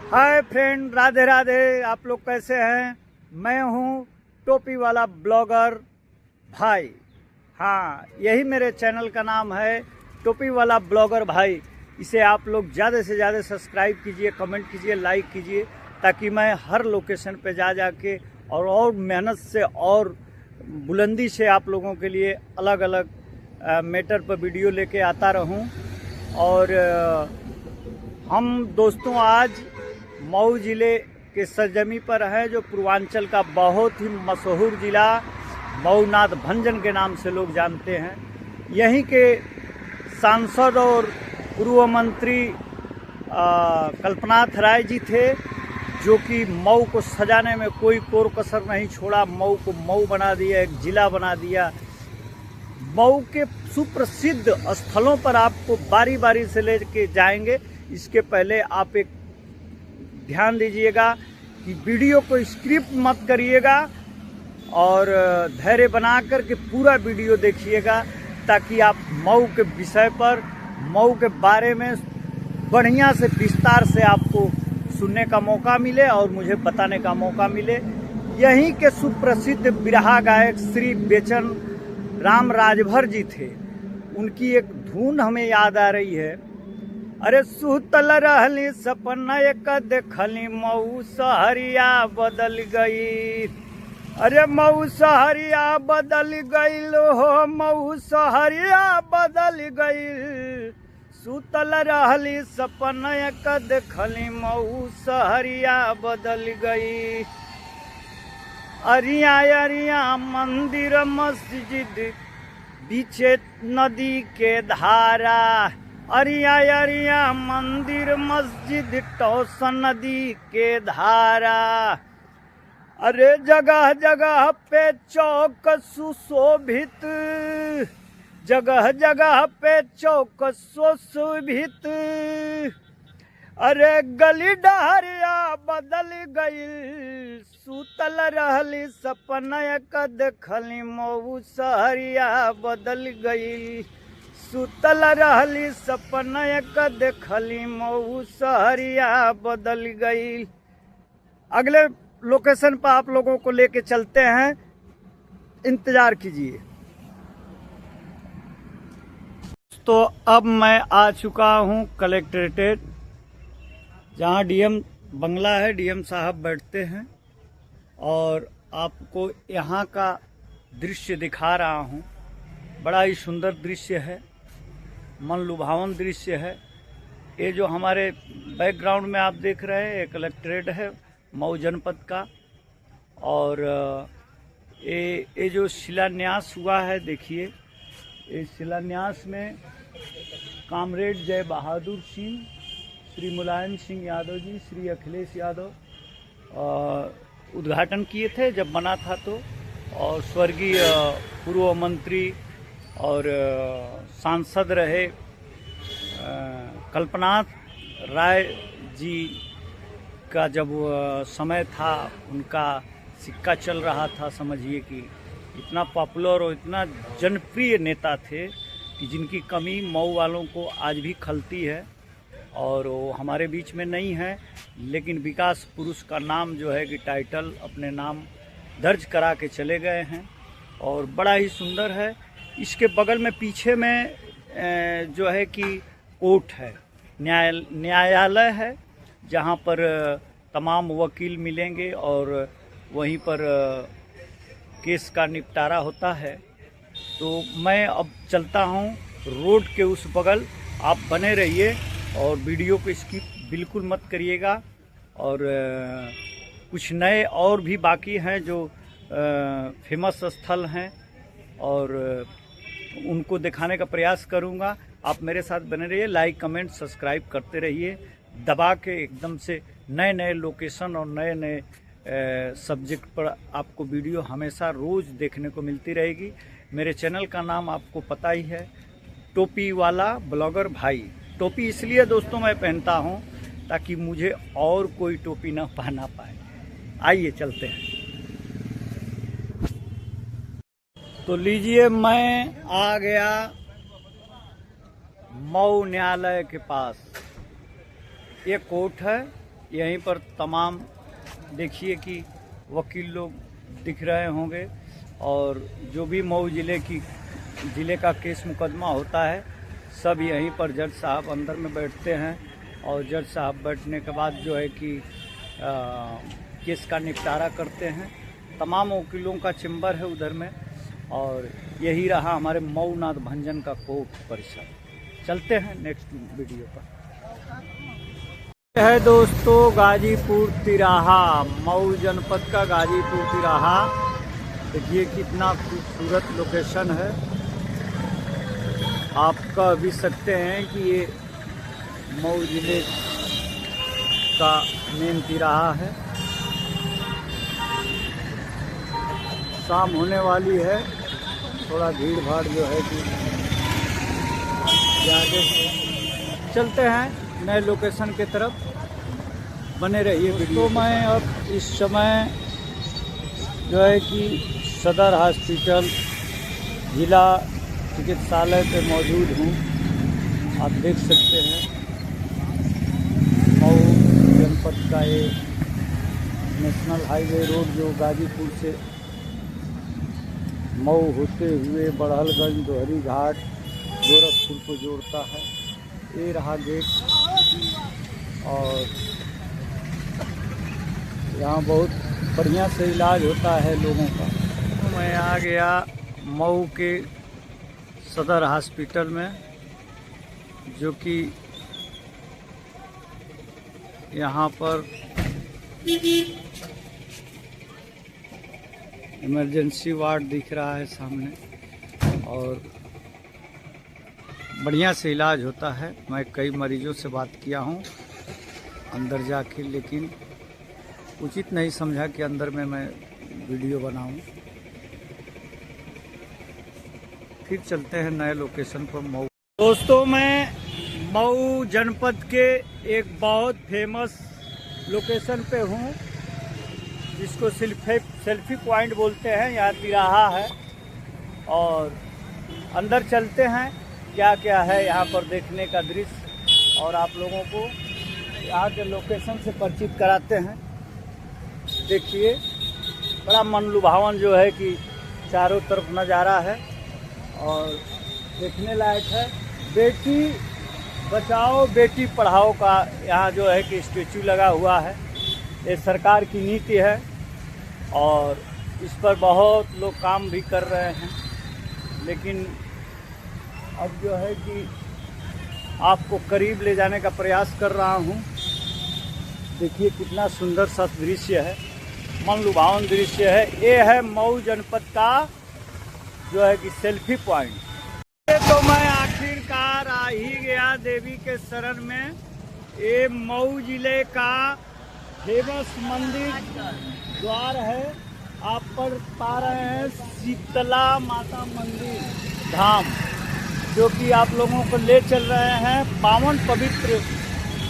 Hi friend, Radhe Radhe. आप लोग कैसे हैं? मैं हूं टोपी वाला ब्लॉगर भाई। हाँ, यही मेरे चैनल का नाम है, टोपी वाला ब्लॉगर भाई। इसे आप लोग ज़्यादा से ज़्यादा सब्सक्राइब कीजिए, कमेंट कीजिए, लाइक कीजिए, ताकि मैं हर लोकेशन पे जा के और मेहनत से और बुलंदी से आप लोगों के लिए अलग अलग मैटर पर वीडियो लेके आता रहूं। और हम दोस्तों आज मऊ ज़िले के सरजमी पर है, जो पूर्वांचल का बहुत ही मशहूर ज़िला मऊनाथ भंजन के नाम से लोग जानते हैं। यहीं के सांसद और पूर्व मंत्री कल्पनाथ राय जी थे, जो कि मऊ को सजाने में कोई कोर कसर नहीं छोड़ा। मऊ को मऊ बना दिया, एक ज़िला बना दिया। मऊ के सुप्रसिद्ध स्थलों पर आपको बारी बारी से लेके जाएंगे। इसके पहले आप एक ध्यान दीजिएगा कि वीडियो को स्क्रिप्ट मत करिएगा और धैर्य बना करके पूरा वीडियो देखिएगा, ताकि आप मऊ के विषय पर, मऊ के बारे में बढ़िया से विस्तार से आपको सुनने का मौका मिले और मुझे बताने का मौका मिले। यहीं के सुप्रसिद्ध बिरहा गायक श्री बेचन राम राजभर जी थे। उनकी एक धुन हमें याद आ रही है। अरे सुतल रहली सपना एक देखली, मऊ सहरिया बदल गई। अरे मऊ सहरिया बदल गईल हो, मऊ सहरिया बदल गईल। सुतल रहली सपना एक देखली, मऊ सहरिया बदल गई। अरिया अरिया मंदिर मस्जिद बीचे नदी के धारा। अरिया अरिया मंदिर मस्जिद टौस नदी के धारा। अरे जगह जगह पे चौक सुशोभित, जगह जगह पे चौक सुशोभित। अरे गली डहरिया बदल गई, सुतल रहली सपना एक देखली, मऊ सहरिया बदल गई। सुतल रहली सपना एक देखली, मऊ सहरिया बदल गई। अगले लोकेशन पर आप लोगों को लेके चलते हैं, इंतजार कीजिए। तो अब मैं आ चुका हूं कलेक्ट्रेट, जहां डीएम बंगला है, डीएम साहब बैठते हैं। और आपको यहां का दृश्य दिखा रहा हूं। बड़ा ही सुंदर दृश्य है, मन लुभावन दृश्य है। ये जो हमारे बैकग्राउंड में आप देख रहे हैं, ये कलेक्ट्रेट है मऊ जनपद का। और ये जो शिलान्यास हुआ है, देखिए, इस शिलान्यास में कामरेड जय बहादुर सिंह, श्री मुलायम सिंह यादव जी, श्री अखिलेश यादव उद्घाटन किए थे जब बना था। तो और स्वर्गीय पूर्व मंत्री और सांसद रहे कल्पनाथ राय जी का जब समय था, उनका सिक्का चल रहा था। समझिए कि इतना पॉपुलर और इतना जनप्रिय नेता थे कि जिनकी कमी मऊ वालों को आज भी खलती है। और वो हमारे बीच में नहीं है, लेकिन विकास पुरुष का नाम जो है कि टाइटल अपने नाम दर्ज करा के चले गए हैं। और बड़ा ही सुंदर है। इसके बगल में पीछे में जो है कि कोर्ट है, न्यायालय है, जहां पर तमाम वकील मिलेंगे और वहीं पर केस का निपटारा होता है। तो मैं अब चलता हूं रोड के उस बगल। आप बने रहिए और वीडियो को स्किप बिल्कुल मत करिएगा। और कुछ नए और भी बाकी हैं जो फेमस स्थल हैं, और उनको दिखाने का प्रयास करूंगा। आप मेरे साथ बने रहिए, लाइक कमेंट सब्सक्राइब करते रहिए दबा के। एकदम से नए नए लोकेशन और नए नए सब्जेक्ट पर आपको वीडियो हमेशा रोज़ देखने को मिलती रहेगी। मेरे चैनल का नाम आपको पता ही है, टोपी वाला ब्लॉगर भाई। टोपी इसलिए दोस्तों मैं पहनता हूं ताकि मुझे और कोई टोपी ना पहना पाए। आइए चलते हैं। तो लीजिए, मैं आ गया मऊ न्यायालय के पास। ये कोर्ट है यहीं पर तमाम देखिए कि वकील लोग दिख रहे होंगे और जो भी मऊ ज़िले का केस मुकदमा होता है सब यहीं पर जज साहब अंदर में बैठते हैं और जज साहब बैठने के बाद जो है कि केस का निपटारा करते हैं। तमाम वकीलों का चैम्बर है उधर में और यही रहा हमारे मऊ नाथ भंजन का कोर्ट परिसर। चलते हैं नेक्स्ट वीडियो पर। है दोस्तों गाजीपुर तिराहा, मऊ जनपद का गाजीपुर तिराहा। देखिए कितना खूबसूरत लोकेशन है। आप कह भी सकते हैं कि ये मऊ जिले का मेन तिराहा है। शाम होने वाली है, थोड़ा भीड़ भाड़ जो है कि आगे चलते हैं नए लोकेशन के तरफ, बने रहिए। तो मैं अब इस समय जो है कि सदर हॉस्पिटल जिला चिकित्सालय पे मौजूद हूँ। आप देख सकते हैं मऊ जनपद का ये नेशनल हाईवे रोड जो गाजीपुर से मऊ होते हुए बड़हलगंज, दोहरी घाट, गोरखपुर को जोड़ता है। ये रहा गेट और यहाँ बहुत बढ़िया से इलाज होता है लोगों का। तो मैं आ गया मऊ के सदर हॉस्पिटल में, जो कि यहाँ पर इमरजेंसी वार्ड दिख रहा है सामने और बढ़िया से इलाज होता है। मैं कई मरीजों से बात किया हूँ अंदर जाके, लेकिन उचित नहीं समझा कि अंदर में मैं वीडियो बनाऊं। फिर चलते हैं नए लोकेशन पर मऊ। दोस्तों मैं मऊ जनपद के एक बहुत फेमस लोकेशन पे हूँ जिसको सेल्फी पॉइंट बोलते हैं। यहाँ तिराहा है और अंदर चलते हैं क्या क्या है यहाँ पर देखने का दृश्य और आप लोगों को यहाँ के लोकेशन से परिचित कराते हैं। देखिए बड़ा मन लुभावन जो है कि चारों तरफ नज़ारा है और देखने लायक है। बेटी बचाओ बेटी पढ़ाओ का यहाँ जो है कि स्टैचू लगा हुआ है। ये सरकार की नीति है और इस पर बहुत लोग काम भी कर रहे हैं, लेकिन अब जो है कि आपको करीब ले जाने का प्रयास कर रहा हूँ। देखिए कितना सुंदर सा दृश्य है, मन लुभावन दृश्य है। ये है मऊ जनपद का जो है कि सेल्फी पॉइंट। तो मैं आखिरकार आ ही गया देवी के शरण में। ये मऊ जिले का फेमस मंदिर द्वार है। आप पर पा रहे हैं शीतला माता मंदिर धाम, जो कि आप लोगों को ले चल रहे हैं। पावन पवित्र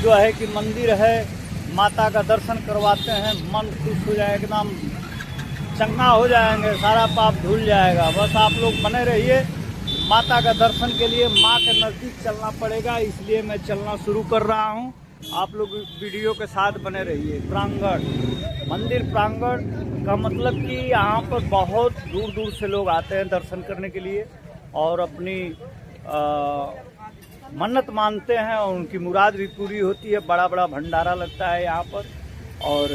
जो है कि मंदिर है। माता का दर्शन करवाते हैं, मन खुश हो जाए, एकदम चंगा हो जाएंगे, सारा पाप धुल जाएगा। बस आप लोग बने रहिए। माता का दर्शन के लिए माँ के नज़दीक चलना पड़ेगा, इसलिए मैं चलना शुरू कर रहा हूँ। आप लोग वीडियो के साथ बने रहिए। प्रांगण, मंदिर प्रांगण का मतलब कि यहाँ पर बहुत दूर दूर से लोग आते हैं दर्शन करने के लिए और अपनी मन्नत मानते हैं और उनकी मुराद भी पूरी होती है। बड़ा बड़ा भंडारा लगता है यहाँ पर और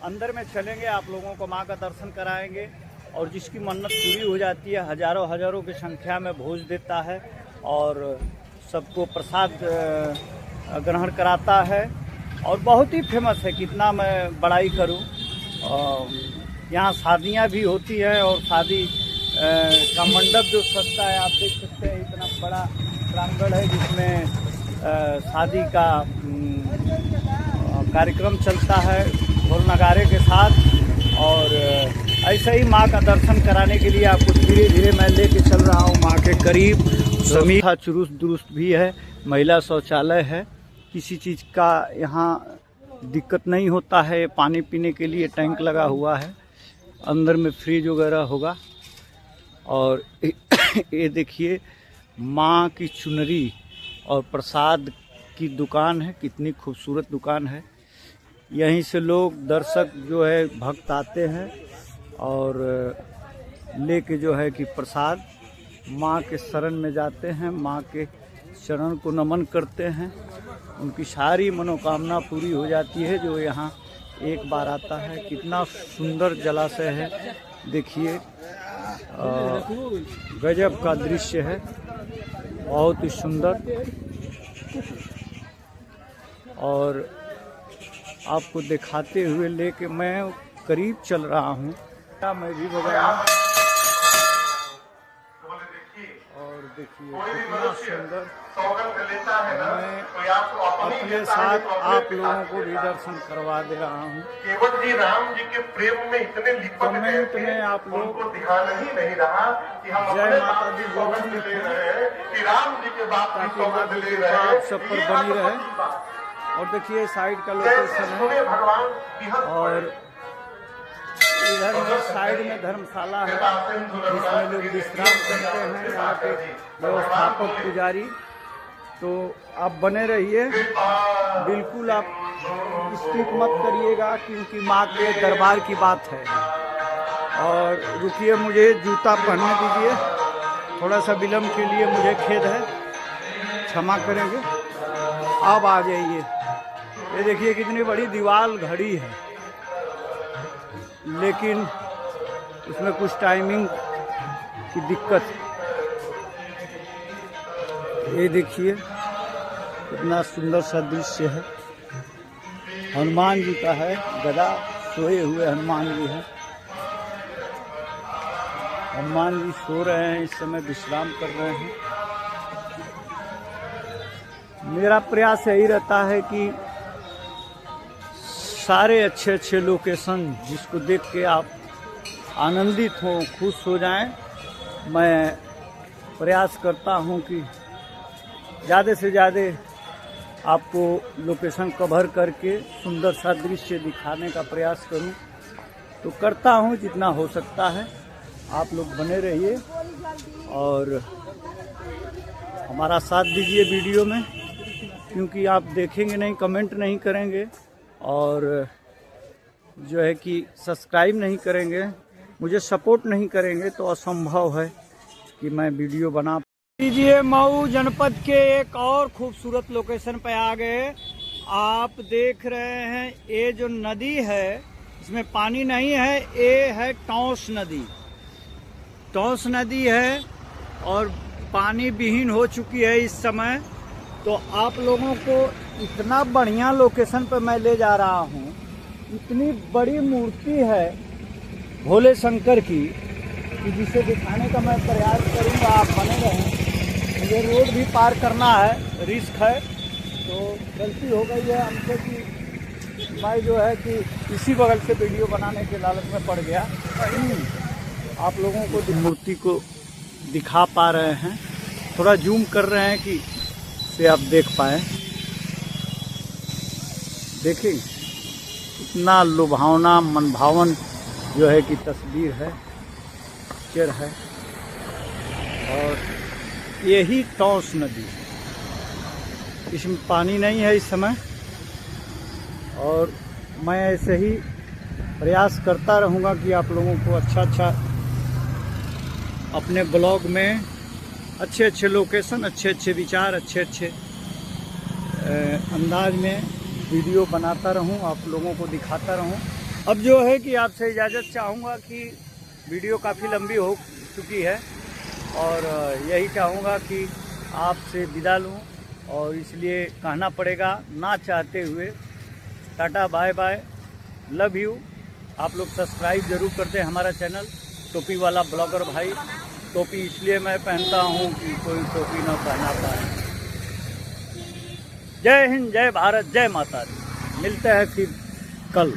अंदर में चलेंगे, आप लोगों को माँ का दर्शन कराएंगे और जिसकी मन्नत पूरी हो जाती है हजारों हजारों की संख्या में भोज देता है और सबको प्रसाद ग्रहण कराता है और बहुत ही फेमस है। कितना मैं बड़ाई करूं। यहाँ शादियाँ भी होती हैं और शादी का मंडप जो सजता है, आप देख सकते हैं इतना बड़ा प्रांगण है जिसमें शादी का कार्यक्रम चलता है ढोल नगारे के साथ। और ऐसे ही माँ का दर्शन कराने के लिए आपको धीरे धीरे मैं लेके चल रहा हूँ माँ के करीब। समीखा चुरुस्त दुरुस्त भी है, महिला शौचालय है, किसी चीज़ का यहाँ दिक्कत नहीं होता है। पानी पीने के लिए टैंक लगा हुआ है, अंदर में फ्रिज वगैरह होगा। और ये देखिए माँ की चुनरी और प्रसाद की दुकान है, कितनी खूबसूरत दुकान है। यहीं से लोग दर्शक जो है भक्त आते हैं और लेके जो है कि प्रसाद माँ के शरण में जाते हैं, माँ के चरण को नमन करते हैं। उनकी सारी मनोकामना पूरी हो जाती है जो यहाँ एक बार आता है। कितना सुंदर जलाशय है, देखिए गजब का दृश्य है, बहुत ही सुंदर। और आपको दिखाते हुए लेके मैं करीब चल रहा हूँ। मैं भी बजाया और देखिए कितना सुंदर। मैं अपने साथ आप लोगों को भी दर्शन करवा दे रहा हूँ। केवल जी राम जी के प्रेम में इतने लिपट गए थे, में आप लोग ध्यान ही नहीं रहा कि हम जय माता दी सौगंध ले रहे हैं कि राम जी के बाप की सौगंध ले रहे हैं, आप सब पर बनी रहे। और देखिए साइड का लोकेशन है और इधर में साइड में धर्मशाला है जिसमें लोग विश्राम करते हैं, यहाँ के व्यवस्थापक पुजारी। तो आप बने रहिए, बिल्कुल आप स्किप मत करिएगा क्योंकि माँ के दरबार की बात है। और रुकिए, मुझे जूता पहनने दीजिए, थोड़ा सा विलम्ब के लिए मुझे खेद है, क्षमा करेंगे। अब आ जाइए। ये देखिए कितनी बड़ी दीवार घड़ी है, लेकिन उसमें कुछ टाइमिंग की दिक्कत है। ये देखिए कितना सुंदर सा दृश्य है। हनुमान जी का है, गदा सोए हुए हनुमान जी हैं। हनुमान जी सो रहे हैं, इस समय विश्राम कर रहे हैं। मेरा प्रयास यही रहता है कि सारे अच्छे अच्छे लोकेशन जिसको देख के आप आनंदित हो, खुश हो जाएं। मैं प्रयास करता हूं कि ज़्यादा से ज़्यादा आपको लोकेशन कवर करके सुंदर सा दृश्य दिखाने का प्रयास करूं, तो करता हूं जितना हो सकता है। आप लोग बने रहिए और हमारा साथ दीजिए वीडियो में, क्योंकि आप देखेंगे नहीं, कमेंट नहीं करेंगे और जो है कि सब्सक्राइब नहीं करेंगे, मुझे सपोर्ट नहीं करेंगे, तो असंभव है कि मैं वीडियो बना लीजिए। मऊ जनपद के एक और खूबसूरत लोकेशन पे आ गए। आप देख रहे हैं ये जो नदी है, इसमें पानी नहीं है, ये है टौंस नदी। टौंस नदी है और पानी विहीन हो चुकी है इस समय। तो आप लोगों को इतना बढ़िया लोकेशन पर मैं ले जा रहा हूँ। इतनी बड़ी मूर्ति है भोले शंकर की कि जिसे दिखाने का मैं प्रयास करूँगा। आप बने रहें। मुझे रोड भी पार करना है, रिस्क है, तो गलती हो गई है हमसे कि मैं जो है कि इसी बगल से वीडियो बनाने के लालच में पड़ गया। आप लोगों को मूर्ति को दिखा पा रहे हैं, थोड़ा जूम कर रहे हैं कि से आप देख पाए। देखिए इतना लुभावना मनभावन जो है कि तस्वीर है, पिक्चर है। और यही टौंस नदी, इसमें पानी नहीं है इस समय। और मैं ऐसे ही प्रयास करता रहूँगा कि आप लोगों को अच्छा अपने ब्लॉग में अच्छे अच्छे लोकेशन, अच्छे अच्छे विचार, अच्छे अंदाज में वीडियो बनाता रहूं, आप लोगों को दिखाता रहूं। अब जो है कि आपसे इजाज़त चाहूँगा कि वीडियो काफ़ी लंबी हो चुकी है और यही चाहूँगा कि आपसे विदा लूँ, और इसलिए कहना पड़ेगा ना चाहते हुए, tata bye bye, love you. आप लोग सब्सक्राइब ज़रूर करते हैं हमारा चैनल टोपी वाला ब्लॉगर भाई। टोपी इसलिए मैं पहनता हूँ कि कोई टोपी ना पहना पाए। जय हिंद, जय भारत, जय माता दी। मिलते हैं फिर कल।